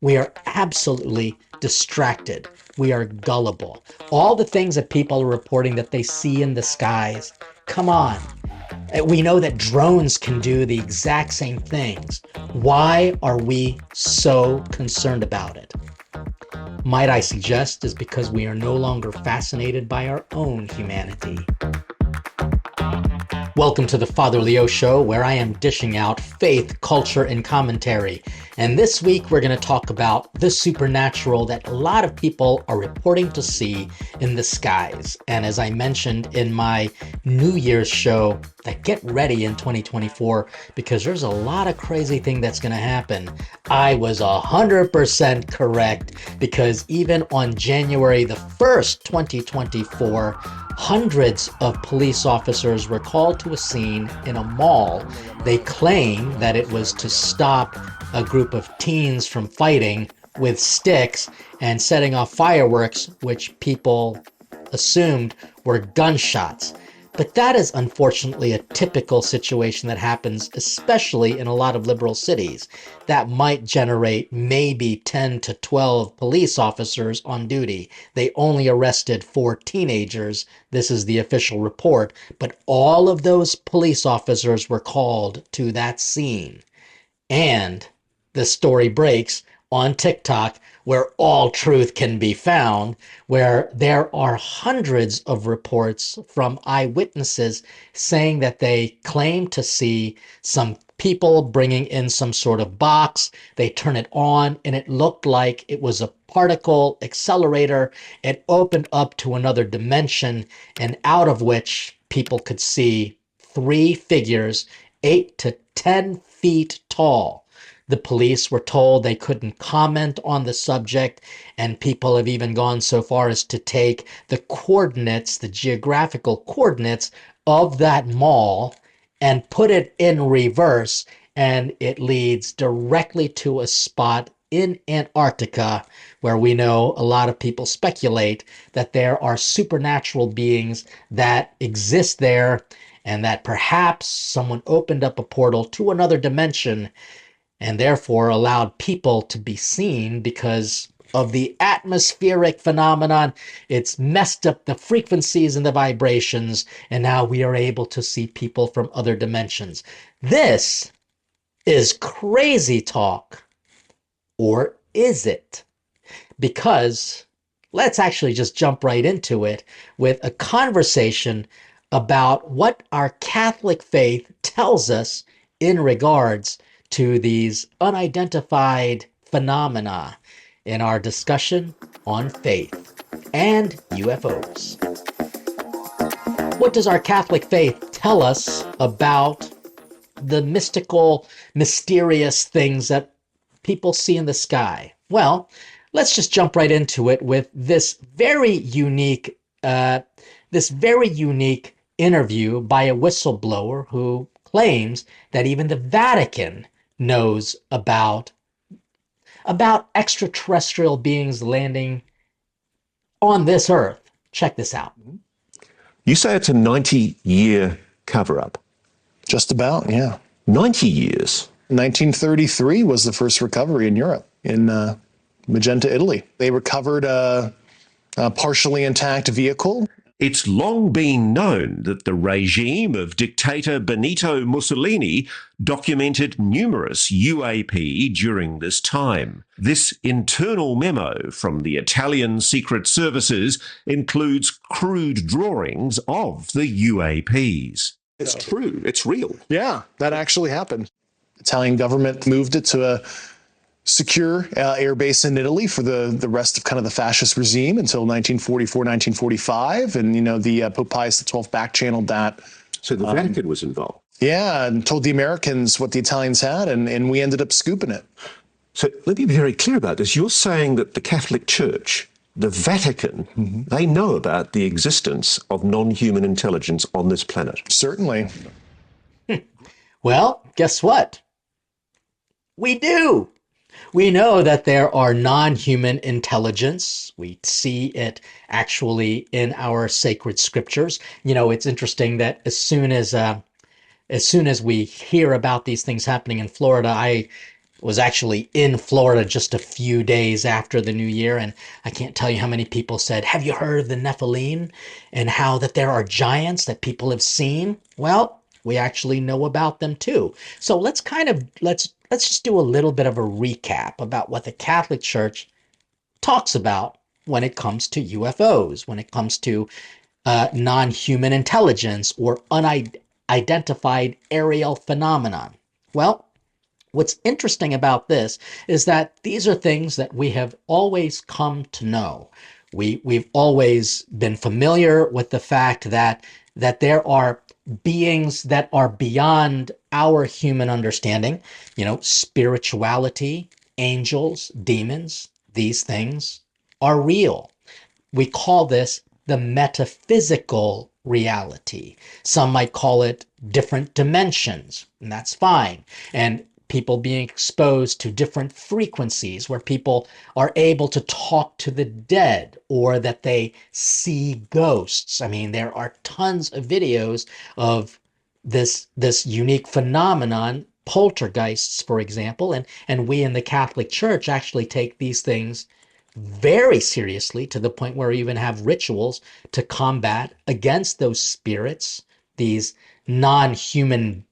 We are absolutely distracted. We are gullible. All the things that people are reporting that they see in the skies, come on. We know that drones can do the exact same things. Why are we so concerned about it? Might I suggest is because we are no longer fascinated by our own humanity. Welcome to the Father Leo Show, where I am dishing out faith, culture, and commentary. And this week we're going to talk about the supernatural that a lot of people are reporting to see in the skies. And as I mentioned in my New Year's show, that get ready in 2024 because there's a lot of crazy thing that's going to happen. I was 100% correct because even on January the 1st, 2024, hundreds of police officers were called to a scene in a mall. They claim that it was to stop a group of teens from fighting with sticks and setting off fireworks, which people assumed were gunshots. But that is unfortunately a typical situation that happens, especially in a lot of liberal cities. That might generate maybe 10 to 12 police officers on duty. They only arrested 4 teenagers. This is the official report. But all of those police officers were called to that scene. And the story breaks on TikTok, where all truth can be found, where there are hundreds of reports from eyewitnesses saying that they claim to see some people bringing in some sort of box. They turn it on and it looked like it was a particle accelerator. It opened up to another dimension, and out of which people could see 3 figures, 8 to 10 feet tall. The police were told they couldn't comment on the subject, and people have even gone so far as to take the coordinates, the geographical coordinates of that mall and put it in reverse, and it leads directly to a spot in Antarctica where we know a lot of people speculate that there are supernatural beings that exist there and that perhaps someone opened up a portal to another dimension and therefore allowed people to be seen because of the atmospheric phenomenon. It's messed up the frequencies and the vibrations, and now we are able to see people from other dimensions. This is crazy talk, or is it? Because let's actually just jump right into it with a conversation about what our Catholic faith tells us in regards to these unidentified phenomena in our discussion on faith and UFOs. What does our Catholic faith tell us about the mystical, mysterious things that people see in the sky? Well, let's just jump right into it with this very unique interview by a whistleblower who claims that even the Vatican knows about extraterrestrial beings landing on this earth. Check this out. You say it's a 90-year cover-up. Just about, yeah. 90 years? 1933 was the first recovery in Europe, in Magenta, Italy. They recovered a partially intact vehicle. It's long been known that the regime of dictator Benito Mussolini documented numerous UAP during this time. This internal memo from the Italian secret services includes crude drawings of the UAPs. It's true. It's real. Yeah, that actually happened. Italian government moved it to a secure air base in Italy for the rest of kind of the fascist regime until 1944, 1945. And, the Pope Pius XII back-channeled that. So the Vatican was involved. Yeah, and told the Americans what the Italians had, and we ended up scooping it. So let me be very clear about this. You're saying that the Catholic Church, the Vatican, they know about the existence of non-human intelligence on this planet. Certainly. Well, guess what? We do. We know that there are non-human intelligence. We see it actually in our sacred scriptures. It's interesting that as soon as we hear about these things happening in Florida, I was actually in Florida just a few days after the new year, and I can't tell you how many people said, have you heard of the Nephilim and how that there are giants that people have seen? Well, we actually know about them too. So let's just do a little bit of a recap about what the Catholic Church talks about when it comes to UFOs, when it comes to non-human intelligence or unidentified aerial phenomenon. Well, what's interesting about this is that these are things that we have always come to know. We've always been familiar with the fact that there are beings that are beyond our human understanding, spirituality, angels, demons, these things are real. We call this the metaphysical reality. Some might call it different dimensions, and that's fine. And people being exposed to different frequencies where people are able to talk to the dead or that they see ghosts. I mean, there are tons of videos of this unique phenomenon, poltergeists, for example, and we in the Catholic Church actually take these things very seriously to the point where we even have rituals to combat against those spirits, these non-human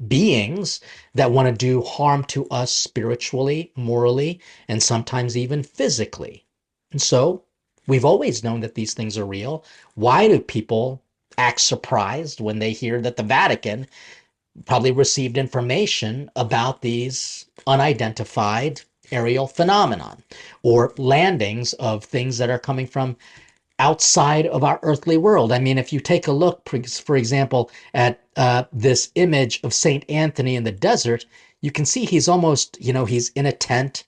beings that want to do harm to us spiritually, morally, and sometimes even physically. And so we've always known that these things are real. Why do people act surprised when they hear that the Vatican probably received information about these unidentified aerial phenomenon or landings of things that are coming from outside of our earthly world? I mean, if you take a look, for example, at this image of Saint Anthony in the desert, you can see he's almost, he's in a tent,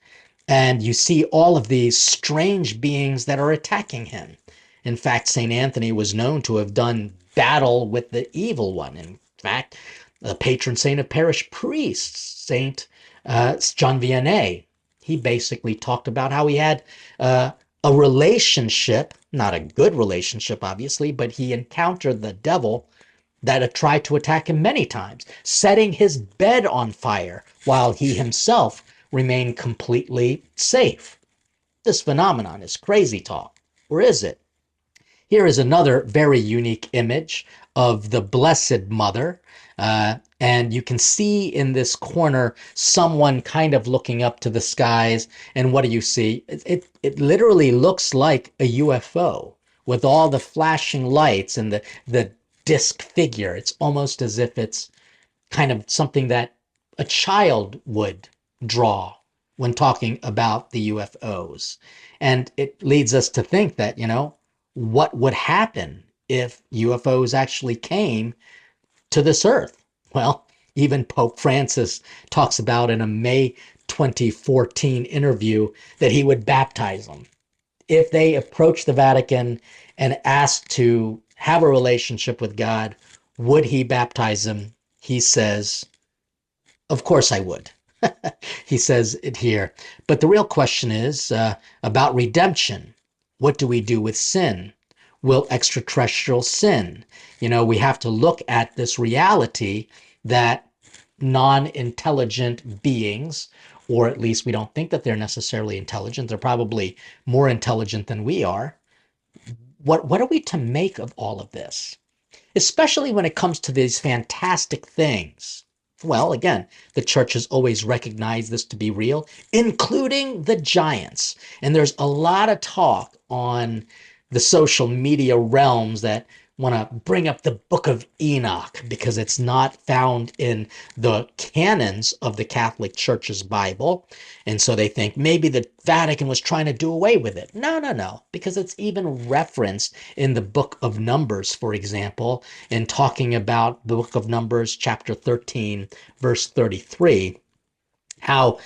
and you see all of these strange beings that are attacking him. In fact, Saint Anthony was known to have done battle with the evil one. In fact, the patron saint of parish priests, Saint John Vianney, he basically talked about how he had a relationship, not a good relationship, obviously, but he encountered the devil that had tried to attack him many times, setting his bed on fire while he himself remained completely safe. This phenomenon is crazy talk, or is it? Here is another very unique image of the Blessed Mother. And you can see in this corner someone kind of looking up to the skies. And what do you see? It literally looks like a UFO with all the flashing lights and the disc figure. It's almost as if it's kind of something that a child would draw when talking about the UFOs. And it leads us to think that, what would happen if UFOs actually came to this earth? Well, even Pope Francis talks about in a May 2014 interview that he would baptize them. If they approached the Vatican and asked to have a relationship with God, would he baptize them? He says, of course I would. He says it here. But the real question is about redemption. What do we do with sin? Will extraterrestrial sin? We have to look at this reality that non-intelligent beings, or at least we don't think that they're necessarily intelligent. They're probably more intelligent than we are. What are we to make of all of this? Especially when it comes to these fantastic things. Well, again, the church has always recognized this to be real, including the giants. And there's a lot of talk on the social media realms that want to bring up the Book of Enoch because it's not found in the canons of the Catholic Church's Bible. And so they think maybe the Vatican was trying to do away with it. No, because it's even referenced in the Book of Numbers, for example, in talking about the Book of Numbers, chapter 13, verse 33, how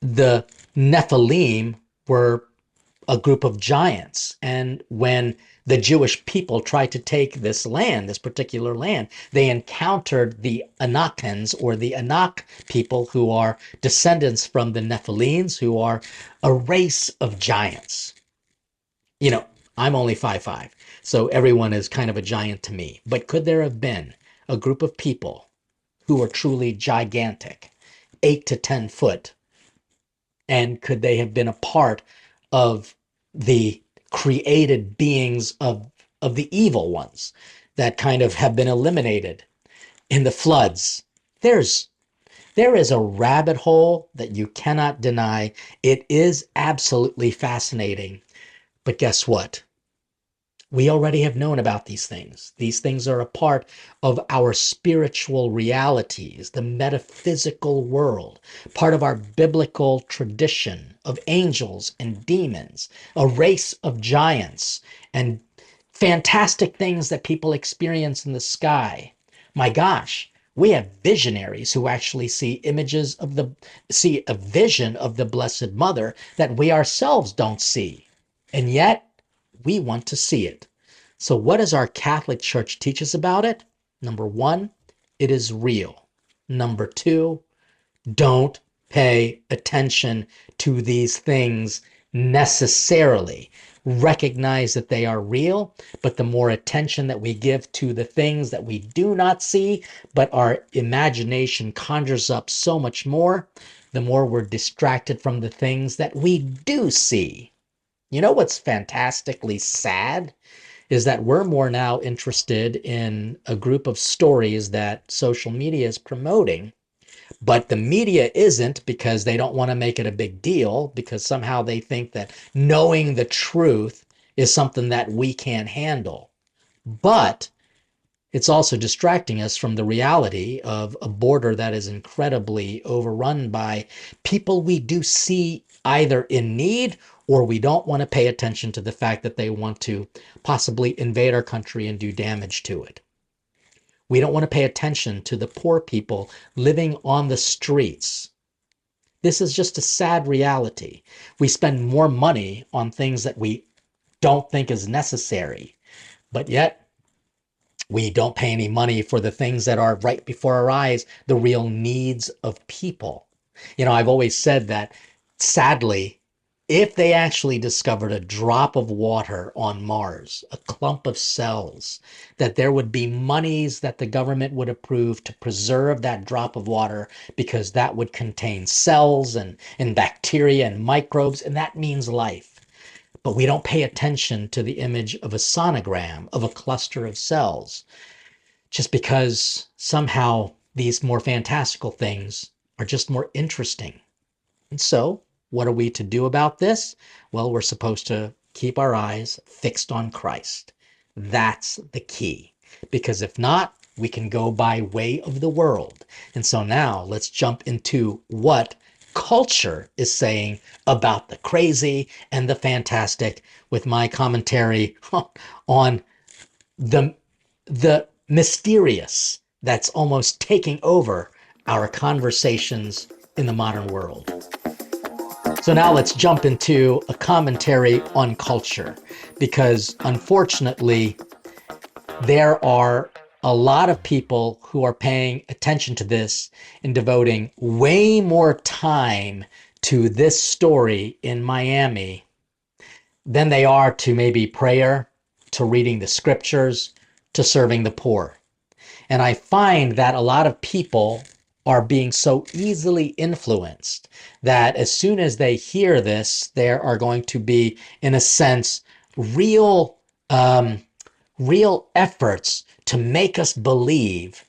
the Nephilim were a group of giants. And when the Jewish people tried to take this land, this particular land, they encountered the Anakims, or the Anak people, who are descendants from the Nephilims, who are a race of giants. I'm only 5'5", so everyone is kind of a giant to me. But could there have been a group of people who were truly gigantic, 8 to 10 foot, And could they have been a part of the created beings of the evil ones that kind of have been eliminated in the floods? There is a rabbit hole that you cannot deny. It is absolutely fascinating. But guess what? We already have known about these things. These things are a part of our spiritual realities, the metaphysical world, part of our biblical tradition of angels and demons, a race of giants, and fantastic things that people experience in the sky. My gosh, we have visionaries who actually see see a vision of the Blessed Mother that we ourselves don't see. And yet, we want to see it. So what does our Catholic Church teach us about it? Number one, it is real. Number two, don't pay attention to these things necessarily. Recognize that they are real, but the more attention that we give to the things that we do not see, but our imagination conjures up so much more, the more we're distracted from the things that we do see. You know what's fantastically sad is that we're more now interested in a group of stories that social media is promoting, but the media isn't, because they don't want to make it a big deal, because somehow they think that knowing the truth is something that we can't handle. But it's also distracting us from the reality of a border that is incredibly overrun by people we do see either in need, or we don't want to pay attention to the fact that they want to possibly invade our country and do damage to it. We don't want to pay attention to the poor people living on the streets. This is just a sad reality. We spend more money on things that we don't think is necessary, but yet we don't pay any money for the things that are right before our eyes, the real needs of people. You know, I've always said that, sadly, if they actually discovered a drop of water on Mars, a clump of cells, that there would be monies that the government would approve to preserve that drop of water, because that would contain cells and bacteria and microbes, and that means life. But we don't pay attention to the image of a sonogram of a cluster of cells, just because somehow these more fantastical things are just more interesting. And so, what are we to do about this? Well, we're supposed to keep our eyes fixed on Christ. That's the key. Because if not, we can go by way of the world. And so now let's jump into what culture is saying about the crazy and the fantastic, with my commentary on the mysterious that's almost taking over our conversations in the modern world. So now let's jump into a commentary on culture, because unfortunately, there are a lot of people who are paying attention to this and devoting way more time to this story in Miami than they are to maybe prayer, to reading the scriptures, to serving the poor. And I find that a lot of people are being so easily influenced that as soon as they hear this, there are going to be, in a sense, real efforts to make us believe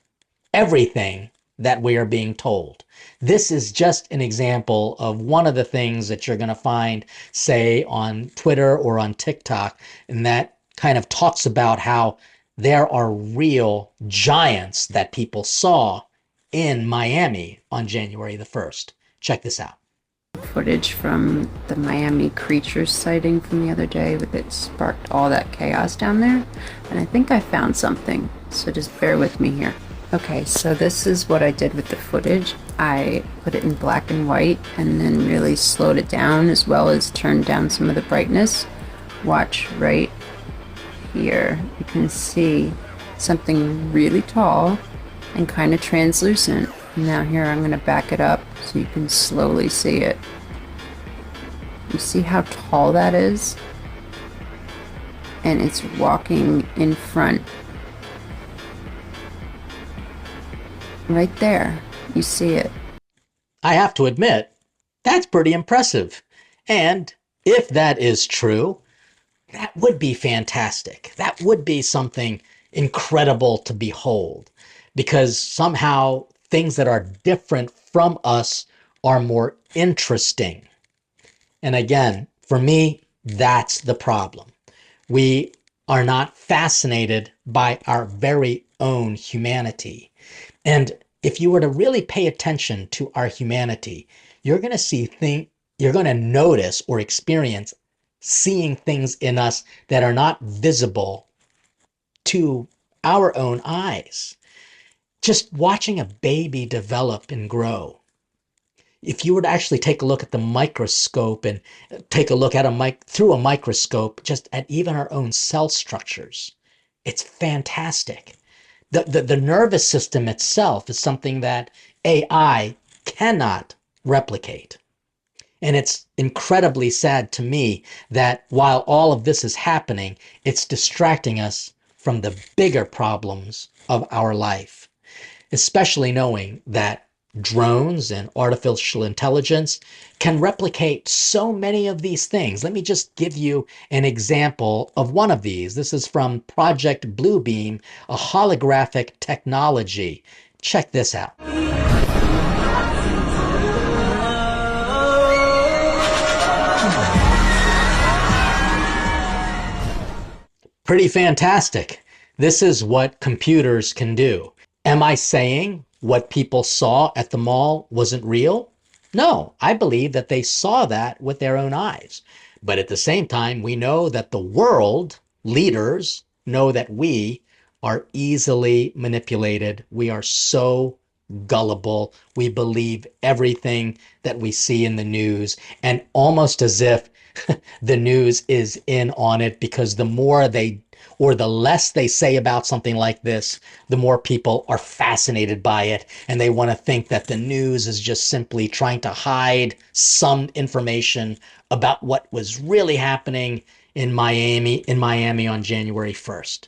everything that we are being told. This is just an example of one of the things that you're going to find, say, on Twitter or on TikTok, and that kind of talks about how there are real giants that people saw in Miami on January the 1st. Check this out. Footage from the Miami creatures sighting from the other day that sparked all that chaos down there, and I think I found something, so just bear with me here. Okay, so this is what I did with the footage. I put it in black and white and then really slowed it down, as well as turned down some of the brightness. Watch right here. You can see something really tall and kind of translucent. Now here I'm going to back it up so you can slowly see it. You see how tall that is? And it's walking in front. Right there. You see it. I have to admit, That's pretty impressive. And if that is true, that would be fantastic. That would be something incredible to behold, because somehow things that are different from us are more interesting. And again, for me, that's the problem. We are not fascinated by our very own humanity. And if you were to really pay attention to our humanity, you're going to you're going to notice or experience seeing things in us that are not visible to our own eyes. Just watching a baby develop and grow. If you were to actually take a look at the microscope and take a look at through a microscope, just at even our own cell structures, it's fantastic. The nervous system itself is something that AI cannot replicate. And it's incredibly sad to me that while all of this is happening, it's distracting us from the bigger problems of our life, especially knowing that drones and artificial intelligence can replicate so many of these things. Let me just give you an example of one of these. This is from Project Bluebeam, a holographic technology. Check this out. Pretty fantastic. This is what computers can do. Am I saying what people saw at the mall wasn't real? No, I believe that they saw that with their own eyes. But at the same time, we know that the world leaders know that we are easily manipulated. We are so gullible. We believe everything that we see in the news, and almost as if the news is in on it, because the more they or the less they say about something like this, the more people are fascinated by it, and they want to think that the news is just simply trying to hide some information about what was really happening in Miami on January 1st.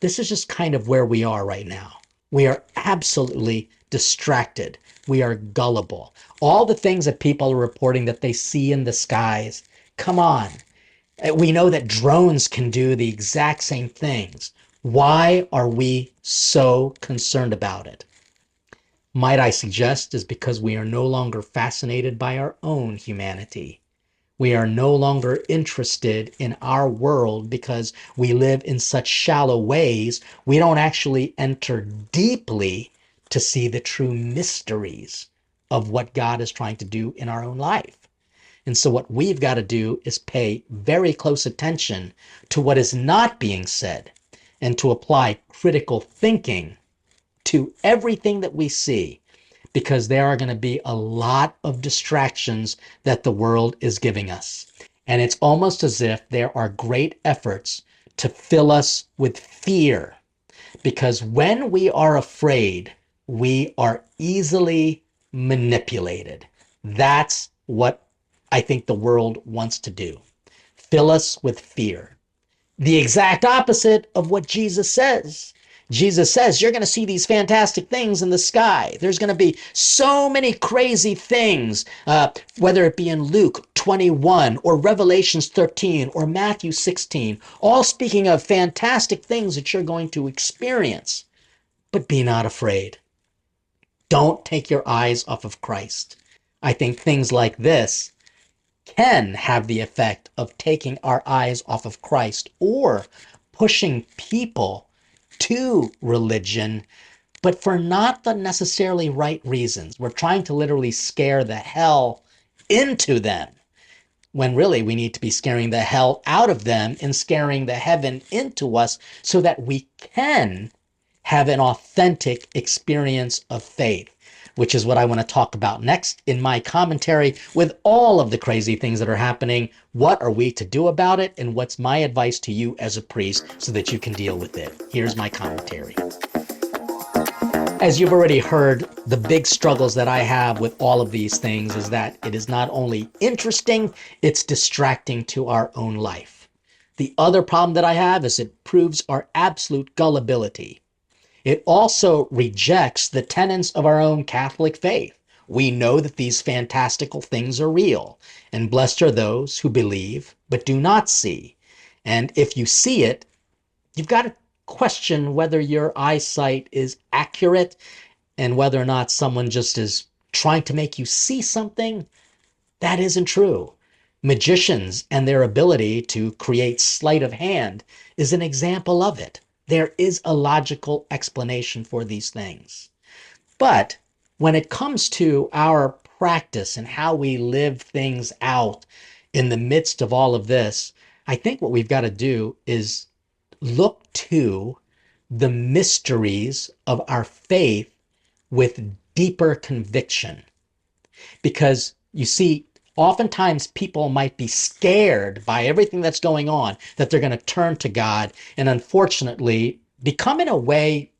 This is just kind of where we are right now. We are absolutely distracted. We are gullible. All the things that people are reporting that they see in the skies, come on. We know that drones can do the exact same things. Why are we so concerned about it? Might I suggest is because we are no longer fascinated by our own humanity. We are no longer interested in our world because we live in such shallow ways. We don't actually enter deeply to see the true mysteries of what God is trying to do in our own life. And so what we've got to do is pay very close attention to what is not being said and to apply critical thinking to everything that we see, because there are going to be a lot of distractions that the world is giving us. And it's almost as if there are great efforts to fill us with fear, because when we are afraid, we are easily manipulated. That's what I think the world wants to do. Fill us with fear. The exact opposite of what Jesus says. Jesus says, you're going to see these fantastic things in the sky. There's going to be so many crazy things, whether it be in Luke 21 or Revelations 13 or Matthew 16, all speaking of fantastic things that you're going to experience. But be not afraid. Don't take your eyes off of Christ. I think things like this can have the effect of taking our eyes off of Christ or pushing people to religion, but for not the necessarily right reasons. We're trying to literally scare the hell into them, when really we need to be scaring the hell out of them and scaring the heaven into us so that we can have an authentic experience of faith, which is what I want to talk about next in my commentary. With all of the crazy things that are happening, what are we to do about it, and what's my advice to you as a priest so that you can deal with it? Here's my commentary. As you've already heard, the big struggles that I have with all of these things is that it is not only interesting, it's distracting to our own life. The other problem that I have is it proves our absolute gullibility. It also rejects the tenets of our own Catholic faith We know that these fantastical things are real, and blessed are those who believe but do not see. And if you see it, you've got to question whether your eyesight is accurate and whether or not someone just is trying to make you see something that isn't true. Magicians and their ability to create sleight of hand is an example of it. There is a logical explanation for these things. But when it comes to our practice and how we live things out in the midst of all of this, I think what we've got to do is look to the mysteries of our faith with deeper conviction. Because you see, oftentimes people might be scared by everything that's going on, that they're going to turn to God and unfortunately become in a way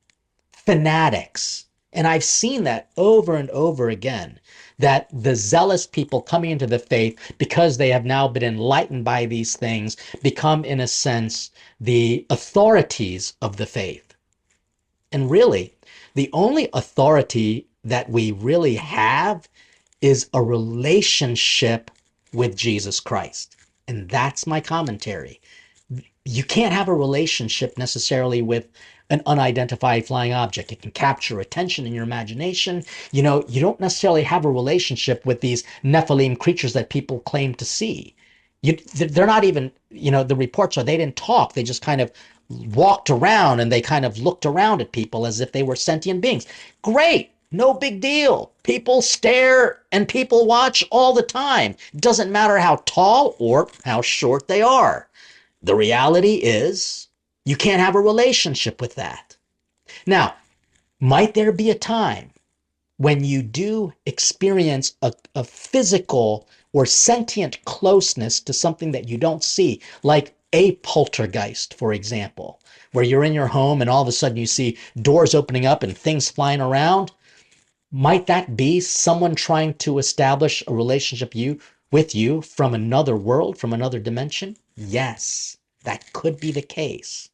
fanatics. And I've seen that over and over again, that the zealous people coming into the faith, because they have now been enlightened by these things, become, in a sense, the authorities of the faith. And really, the only authority that we really have is a relationship with Jesus Christ. And that's my commentary. You can't have a relationship necessarily with an unidentified flying object. It can capture attention in your imagination. You know, you don't necessarily have a relationship with these Nephilim creatures that people claim to see. They're not even, the reports are they didn't talk. They just kind of walked around and they kind of looked around at people as if they were sentient beings. Great. No big deal. People stare and people watch all the time. It doesn't matter how tall or how short they are. The reality is you can't have a relationship with that. Now, might there be a time when you do experience a physical or sentient closeness to something that you don't see, like a poltergeist, for example, where you're in your home and all of a sudden you see doors opening up and things flying around? Might that be someone trying to establish a relationship with you from another world, from another dimension? Yes, that could be the case.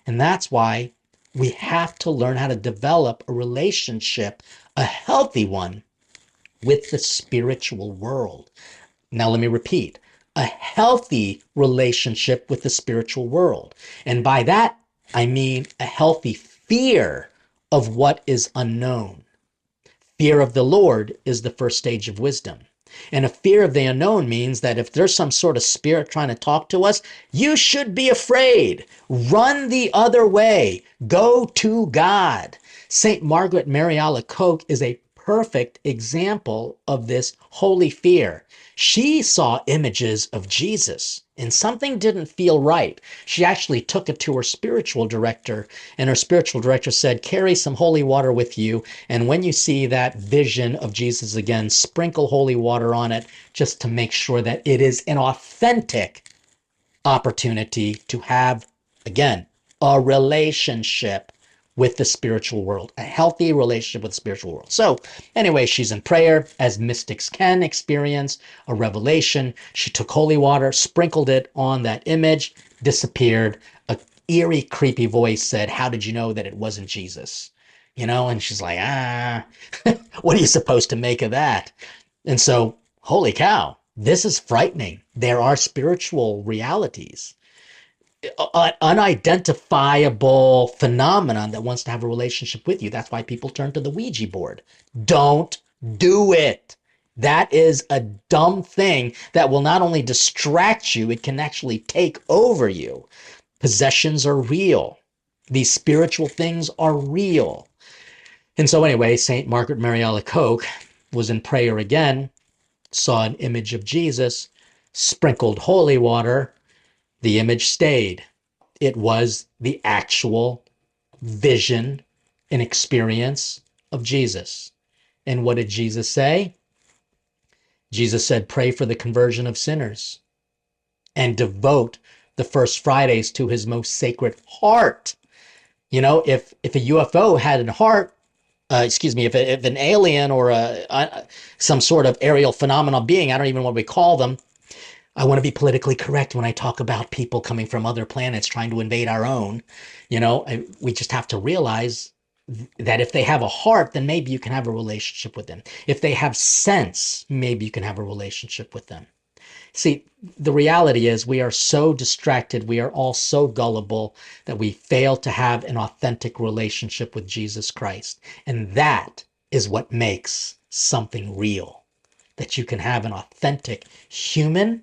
And that's why we have to learn how to develop a relationship, a healthy one, with the spiritual world. Now, let me repeat, a healthy relationship with the spiritual world. And by that, I mean a healthy fear of what is unknown. Fear of the Lord is the first stage of wisdom. And a fear of the unknown means that if there's some sort of spirit trying to talk to us, you should be afraid. Run the other way. Go to God. St. Margaret Mary Alacoque is a perfect example of this holy fear. She saw images of Jesus and something didn't feel right. She actually took it to her spiritual director, and her spiritual director said, carry some holy water with you, and when you see that vision of Jesus again, sprinkle holy water on it just to make sure that it is an authentic opportunity to have, again, a relationship with the spiritual world, a healthy relationship with the spiritual world. So anyway, she's in prayer, as mystics can experience a revelation. She took holy water, sprinkled it on that image, disappeared. A eerie, creepy voice said, how did you know that it wasn't Jesus? And she's like, what are you supposed to make of that? And so, holy cow, this is frightening. There are spiritual realities, an unidentifiable phenomenon that wants to have a relationship with you. That's why people turn to the Ouija board. Don't do it. That is a dumb thing that will not only distract you, it can actually take over you. Possessions are real. These spiritual things are real. And so anyway, St. Margaret Mary Alacoque was in prayer again, saw an image of Jesus, sprinkled holy water. The image stayed. It was the actual vision and experience of Jesus. And what did Jesus say? Jesus said, pray for the conversion of sinners and devote the first Fridays to his most sacred heart. If a UFO had a heart, if an alien or some sort of aerial phenomenal being, I don't even know what we call them. I want to be politically correct when I talk about people coming from other planets trying to invade our own. We just have to realize that if they have a heart, then maybe you can have a relationship with them. If they have sense, maybe you can have a relationship with them. See, the reality is we are so distracted, we are all so gullible that we fail to have an authentic relationship with Jesus Christ. And that is what makes something real. That you can have an authentic human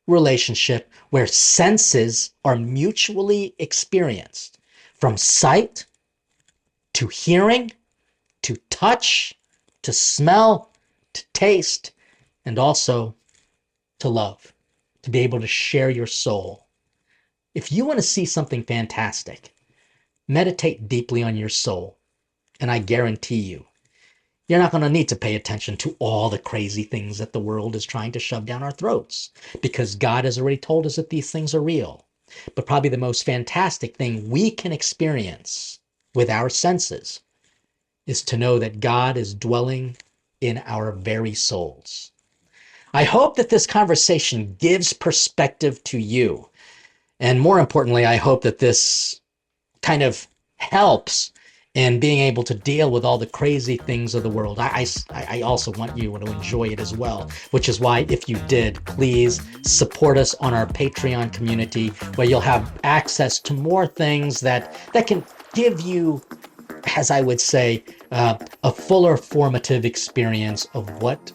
relationship where senses are mutually experienced, from sight to hearing, to touch, to smell, to taste, and also to love, to be able to share your soul. If you want to see something fantastic, meditate deeply on your soul, and I guarantee you're not going to need to pay attention to all the crazy things that the world is trying to shove down our throats, because God has already told us that these things are real. But probably the most fantastic thing we can experience with our senses is to know that God is dwelling in our very souls. I hope that this conversation gives perspective to you. And more importantly, I hope that this kind of helps in being able to deal with all the crazy things of the world. I also want you to enjoy it as well, which is why, if you did, please support us on our Patreon community, where you'll have access to more things that can give you, as I would say, a fuller formative experience of what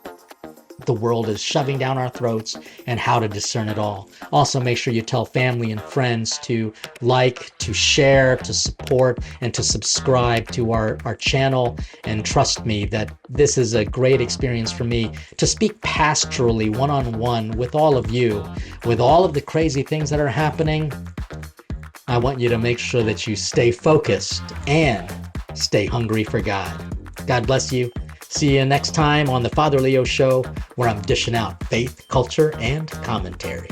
the world is shoving down our throats and how to discern it all. Also, make sure you tell family and friends to like, to share, to support, and to subscribe to our channel. And trust me that this is a great experience for me to speak pastorally, one-on-one with all of you, with all of the crazy things that are happening. I want you to make sure that you stay focused and stay hungry for God. God bless you. See you next time on the Father Leo Show, where I'm dishing out faith, culture, and commentary.